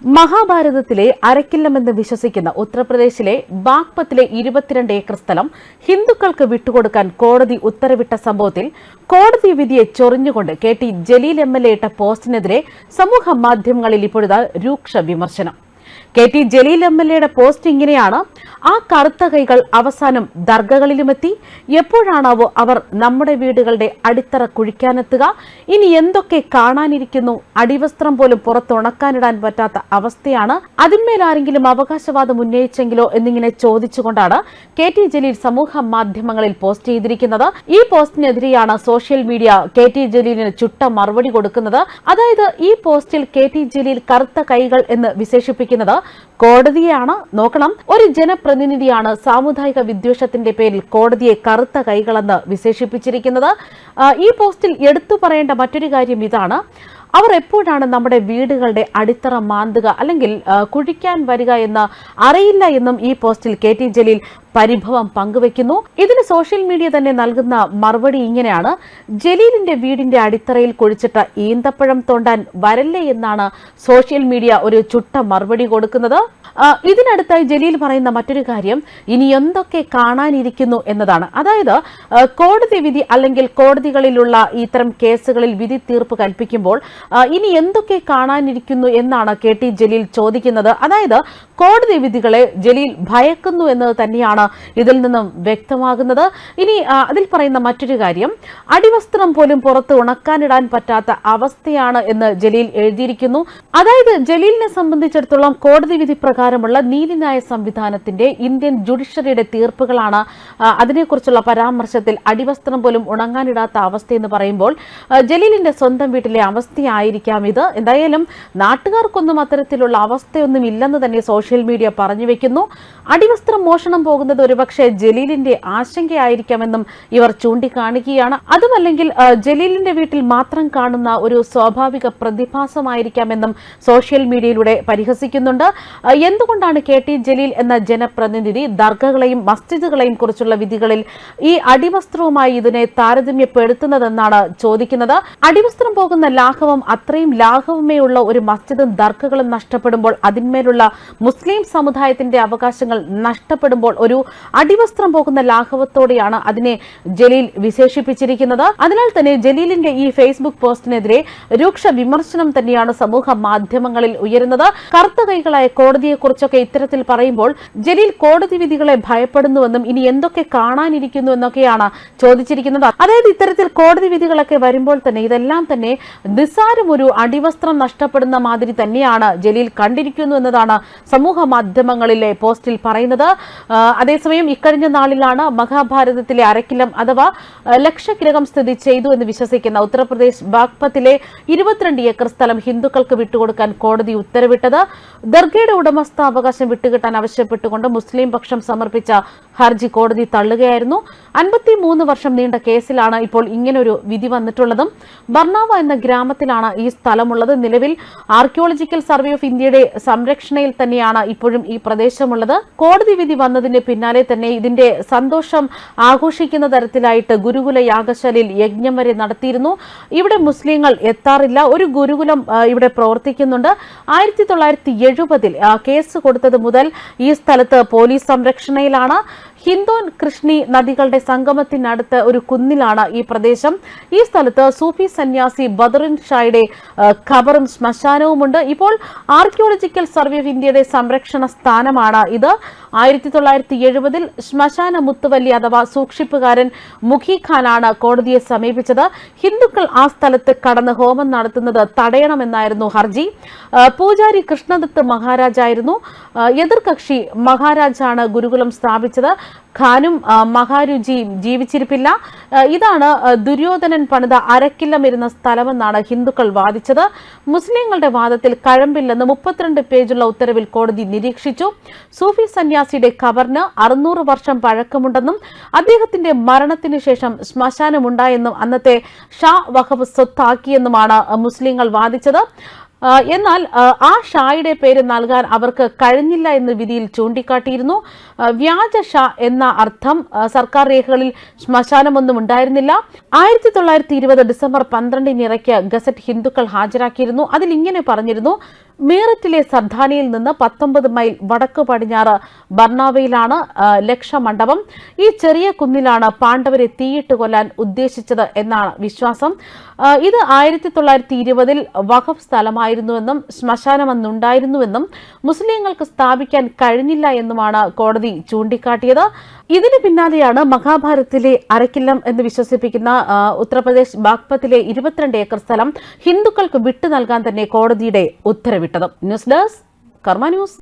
മഹാഭാരതത്തിലെ അരക്കില്ലമെന്ന് വിശ്വസിക്കുന്ന ഉത്തർപ്രദേശിലെ ബാഗ്പത്തിലെ 22 ഏക്കർ സ്ഥലം ഹിന്ദുക്കൾക്ക് വിട്ടുകൊടുക്കാൻ കോടതി ഉത്തരവിട്ട സംഭവത്തിൽ കോടതി വിധിയെ ചൊറിഞ്ഞുകൊണ്ട് കെ.ടി. ജലീൽ എം.എൽ.എ ഇട്ട പോസ്റ്റിനെതിരെ സമൂഹ മാധ്യമങ്ങളിൽ ഇപ്പോഴത്തെ രൂക്ഷ വിമർശനം. കെ.ടി. ജലീൽ എം.എൽ.എയുടെ പോസ്റ്റ് ഇങ്ങനെയാണ്: ആ കറുത്ത കൈകൾ അവസാനം ദർഗകളിലുമെത്തി. എപ്പോഴാണാവോ അവർ നമ്മുടെ വീടുകളുടെ അടിത്തറ കുഴിക്കാനെത്തുക? ഇനി എന്തൊക്കെ കാണാനിരിക്കുന്നു? അടിവസ്ത്രം പോലും പുറത്തുണക്കാനിടാൻ പറ്റാത്ത അവസ്ഥയാണ്. അതിന്മേൽ ആരെങ്കിലും അവകാശവാദം ഉന്നയിച്ചെങ്കിലോ എന്നിങ്ങനെ ചോദിച്ചുകൊണ്ടാണ് കെ.ടി. ജലീൽ സമൂഹ മാധ്യമങ്ങളിൽ പോസ്റ്റ് ചെയ്തിരിക്കുന്നത്. ഈ പോസ്റ്റിനെതിരെയാണ് സോഷ്യൽ മീഡിയ കെ.ടി. ജലീലിന് ചുട്ട മറുപടി കൊടുക്കുന്നത്. അതായത് ഈ പോസ്റ്റിൽ കെ.ടി. ജലീൽ കറുത്ത കൈകൾ എന്ന് വിശേഷിപ്പിക്കുന്നത് കോടതിയാണ്. നോക്കണം, ഒരു ജനപ്രതിനിധിയാണ് സാമുദായിക വിദ്വേഷത്തിന്റെ പേരിൽ കോടതിയെ കറുത്ത കൈകളെന്ന് വിശേഷിപ്പിച്ചിരിക്കുന്നത്. ഈ പോസ്റ്റിൽ എടുത്തു പറയേണ്ട മറ്റൊരു കാര്യം ഇതാണ്: അവർ എപ്പോഴാണ് നമ്മുടെ വീടുകളുടെ അടിത്തറ മാന്തുക അല്ലെങ്കിൽ കുഴിക്കാൻ വരിക എന്ന് അറിയില്ല എന്നും ഈ പോസ്റ്റിൽ കെ.ടി. ജലീൽ പരിഭവം പങ്കുവെക്കുന്നു. ഇതിന് സോഷ്യൽ മീഡിയ തന്നെ നൽകുന്ന മറുപടി ഇങ്ങനെയാണ്: ജലീലിന്റെ വീടിന്റെ അടിത്തറയിൽ കുഴിച്ചിട്ട ഈന്തപ്പഴം തോണ്ടാൻ വരല്ലേ എന്നാണ് സോഷ്യൽ മീഡിയ ഒരു ചുട്ട മറുപടി കൊടുക്കുന്നത്. ഇതിനടുത്തായി ജലീൽ പറയുന്ന മറ്റൊരു കാര്യം ഇനി എന്തൊക്കെ കാണാനിരിക്കുന്നു എന്നതാണ്. അതായത് കോടതി വിധി അല്ലെങ്കിൽ കോടതികളിലുള്ള ഇത്തരം കേസുകളിൽ വിധി തീർപ്പ് കൽപ്പിക്കുമ്പോൾ ഇനി എന്തൊക്കെ കാണാനിരിക്കുന്നു എന്നാണ് കെ.ടി. ജലീൽ ചോദിക്കുന്നത്. അതായത് കോടതി വിധികളെ ജലീൽ ഭയക്കുന്നു എന്നത് തന്നെയാണ് ഇതിൽ നിന്നും വ്യക്തമാകുന്നത്. ഇനി അതിൽ പറയുന്ന മറ്റൊരു കാര്യം, അടിവസ്ത്രം പോലും പുറത്ത് ഉണക്കാനിടാൻ പറ്റാത്ത അവസ്ഥയാണ് എന്ന് ജലീൽ എഴുതിയിരിക്കുന്നു. അതായത് ജലീലിനെ സംബന്ധിച്ചിടത്തോളം കോടതി വിധി പ്രകാരമുള്ള നീതിന്യായ സംവിധാനത്തിന്റെ ഇന്ത്യൻ ജുഡീഷ്യറിയുടെ തീർപ്പുകളാണ് അതിനെക്കുറിച്ചുള്ള പരാമർശത്തിൽ അടിവസ്ത്രം പോലും ഉണങ്ങാനിടാത്ത അവസ്ഥയെന്ന് പറയുമ്പോൾ ജലീലിന്റെ സ്വന്തം വീട്ടിലെ അവസ്ഥയായിരിക്കാം ഇത്. എന്തായാലും നാട്ടുകാർക്കൊന്നും അത്തരത്തിലുള്ള അവസ്ഥയൊന്നും ഇല്ലെന്ന് തന്നെ സോഷ്യൽ മീഡിയ പറഞ്ഞു വെക്കുന്നു. അടിവസ്ത്രം മോഷണം പോകുന്നത് ഒരുപക്ഷെ ജലീലിന്റെ ആശങ്കയായിരിക്കാമെന്നും ഇവർ ചൂണ്ടിക്കാണിക്കുകയാണ്. അതുമല്ലെങ്കിൽ ജലീലിന്റെ വീട്ടിൽ മാത്രം കാണുന്ന ഒരു സ്വാഭാവിക പ്രതിഭാസമായിരിക്കാമെന്നും സോഷ്യൽ മീഡിയയിലൂടെ പരിഹസിക്കുന്നുണ്ട്. എന്തുകൊണ്ടാണ് കെ.ടി. ജലീൽ എന്ന ജനപ്രതിനിധി ദർഗകളെയും മസ്ജിദുകളെയും കുറിച്ചുള്ള വിധികളിൽ ഈ അടിവസ്ത്രവുമായി ഇതിനെ താരതമ്യപ്പെടുത്തുന്നതെന്നാണ് ചോദിക്കുന്നത്. അടിവസ്ത്രം പോകുന്ന ലാഘവം അത്രയും ലാഘവമേ ഉള്ള ഒരു മസ്ജിദും ദർഗകളും നഷ്ടപ്പെടുമ്പോൾ, അതിന്മേലുള്ള മുസ്ലിം സമുദായത്തിന്റെ അവകാശങ്ങൾ നഷ്ടപ്പെടുമ്പോൾ ഒരു അടിവസ്ത്രം പോകുന്ന ലാഘവത്തോടെയാണ് അതിനെ ജലീൽ വിശേഷിപ്പിച്ചിരിക്കുന്നത്. അതിനാൽ തന്നെ ജലീലിന്റെ ഈ ഫേസ്ബുക്ക് പോസ്റ്റിനെതിരെ രൂക്ഷ വിമർശനം തന്നെയാണ് സമൂഹ മാധ്യമങ്ങളിൽ ഉയരുന്നത്. കറുത്ത കൈകളായ കോടതിയെക്കുറിച്ചൊക്കെ ഇത്തരത്തിൽ പറയുമ്പോൾ ജലീൽ കോടതി വിധികളെ ഭയപ്പെടുന്നുവെന്നും ഇനി എന്തൊക്കെ കാണാനിരിക്കുന്നു എന്നൊക്കെയാണ് ചോദിച്ചിരിക്കുന്നത്. അതായത് ഇത്തരത്തിൽ കോടതി വിധികളൊക്കെ വരുമ്പോൾ തന്നെ ഇതെല്ലാം തന്നെ നിസ്സാരം ഒരു അടിവസ്ത്രം നഷ്ടപ്പെടുന്ന മാതിരി തന്നെയാണ് ജലീൽ കണ്ടിരിക്കുന്നു എന്നതാണ് സമൂഹ മാധ്യമങ്ങളിലെ പോസ്റ്റിൽ പറയുന്നത്. അതേസമയം ഇക്കഴിഞ്ഞ നാളിലാണ് മഹാഭാരതത്തിലെ അരക്കില്ലം അഥവാ ലക്ഷക്കിലകം സ്ഥിതി ചെയ്തു എന്ന് വിശ്വസിക്കുന്ന ഉത്തർപ്രദേശ് ബാഗ്പത്തിലെ 22 ഏക്കർ സ്ഥലം ഹിന്ദുക്കൾക്ക് വിട്ടുകൊടുക്കാൻ കോടതി ഉത്തരവിട്ടത്. ദർഗയുടെ ഉടമസ്ഥാവകാശം വിട്ടുകിട്ടാൻ ആവശ്യപ്പെട്ടുകൊണ്ട് മുസ്ലിം പക്ഷം സമർപ്പിച്ച ഹർജി കോടതി തള്ളുകയായിരുന്നു. 53 വർഷം നീണ്ട കേസിലാണ് ഇപ്പോൾ ഇങ്ങനൊരു വിധി വന്നിട്ടുള്ളതും. ബർണാവ എന്ന ഗ്രാമത്തിലാണ് ഈ സ്ഥലമുള്ളത്. നിലവിൽ ആർക്കിയോളജിക്കൽ സർവേ ഓഫ് ഇന്ത്യയുടെ സംരക്ഷണയിൽ തന്നെയാണ് ഇപ്പോഴും ഈ പ്രദേശമുള്ളത്. കോടതി വിധി വന്നതിന് പിന്നാലെ തന്നെ ഇതിന്റെ സന്തോഷം ആഘോഷിക്കുന്ന തരത്തിലായിട്ട് ഗുരുകുല യാഗശാലയിൽ യജ്ഞം വരെ നടത്തിയിരുന്നു. ഇവിടെ മുസ്ലിങ്ങൾ എത്താറില്ല. ഒരു ഗുരുകുലം ഇവിടെ പ്രവർത്തിക്കുന്നുണ്ട്. 1970 കേസ് കൊടുത്തത് മുതൽ ഈ സ്ഥലത്ത് പോലീസ് സംരക്ഷണയിലാണ്. ഹിന്ദോൻ കൃഷ്ണി നദികളുടെ സംഗമത്തിനടുത്ത് ഒരു കുന്നിലാണ് ഈ പ്രദേശം. ഈ സ്ഥലത്ത് സൂഫി സന്യാസി ബദറുൻ ഷായുടെ ഖബറും ശ്മശാനവുമുണ്ട്. ഇപ്പോൾ ആർക്കിയോളജിക്കൽ സർവേ ഓഫ് ഇന്ത്യയുടെ സംരക്ഷണ സ്ഥാനമാണ് ഇത്. 1970 ശ്മശാന മുത്തുവല്ലി അഥവാ സൂക്ഷിപ്പുകാരൻ മുഖി ഖാനാണ് കോടതിയെ സമീപിച്ചത്. ഹിന്ദുക്കൾ ആ സ്ഥലത്ത് കടന്ന് ഹോമം നടത്തുന്നത് തടയണമെന്നായിരുന്നു ഹർജി. പൂജാരി കൃഷ്ണദത്ത് മഹാരാജായിരുന്നു എതിർകക്ഷി. മഹാരാജാണ് ഗുരുകുലം സ്ഥാപിച്ചത്. ഖാനും മഹാരുജിയും ജീവിച്ചിരിപ്പില്ല. ഇതാണ് ദുര്യോധനൻ പണിത അരക്കില്ലം ഇരുന്ന സ്ഥലമെന്നാണ് ഹിന്ദുക്കൾ വാദിച്ചത്. മുസ്ലിങ്ങളുടെ വാദത്തിൽ കഴമ്പില്ലെന്ന് 32 പേജുള്ള ഉത്തരവിൽ കോടതി നിരീക്ഷിച്ചു. സൂഫി സന്യാസിയുടെ ഖബറിന് 600 വർഷം പഴക്കമുണ്ടെന്നും അദ്ദേഹത്തിന്റെ മരണത്തിന് ശേഷം ശ്മശാനമുണ്ടായെന്നും അന്നത്തെ ഷാ വഖഫ് സ്വത്താക്കിയെന്നുമാണ് മുസ്ലിങ്ങൾ വാദിച്ചത്. എന്നാൽ ആ ഷായുടെ പേര് നൽകാൻ അവർക്ക് കഴിഞ്ഞില്ല എന്ന് വിധിയിൽ ചൂണ്ടിക്കാട്ടിയിരുന്നു. വ്യാജ ഷാ എന്ന അർത്ഥം സർക്കാർ രേഖകളിൽ ശ്മശാനമൊന്നും ഉണ്ടായിരുന്നില്ല. 1920 ഡിസംബർ 12 ഇറക്കിയ ഗസറ്റ് ഹിന്ദുക്കൾ ഹാജരാക്കിയിരുന്നു. അതിൽ ഇങ്ങനെ പറഞ്ഞിരുന്നു: മീററ്റിലെ സർദാനിയിൽ നിന്ന് 19 മൈൽ വടക്കു പടിഞ്ഞാറ് ബർണാവയിലാണ് ലക്ഷമണ്ഡപം. ഈ ചെറിയ കുന്നിലാണ് പാണ്ഡവരെ തീയിട്ട് കൊല്ലാൻ ഉദ്ദേശിച്ചത് എന്നാണ് വിശ്വാസം. ഇത് 1920-ൽ വഖഫ് സ്ഥലമായിരുന്നുവെന്നും ശ്മശാനമെന്നുണ്ടായിരുന്നുവെന്നും മുസ്ലിങ്ങൾക്ക് സ്ഥാപിക്കാൻ കഴിഞ്ഞില്ല എന്നുമാണ് കോടതി ചൂണ്ടിക്കാട്ടിയത്. ഇതിന് പിന്നാലെയാണ് മഹാഭാരതത്തിലെ അരക്കില്ലം എന്ന് വിശ്വസിപ്പിക്കുന്ന ഉത്തർപ്രദേശ് ബാഗ്പത്തിലെ 22 ഏക്കർ സ്ഥലം ഹിന്ദുക്കൾക്ക് വിട്ടു നൽകാൻ തന്നെ കോടതിയുടെ ഉത്തരവിട്ടത്. ന്യൂസ് ഡെസ്ക് കർമ്മ ന്യൂസ്.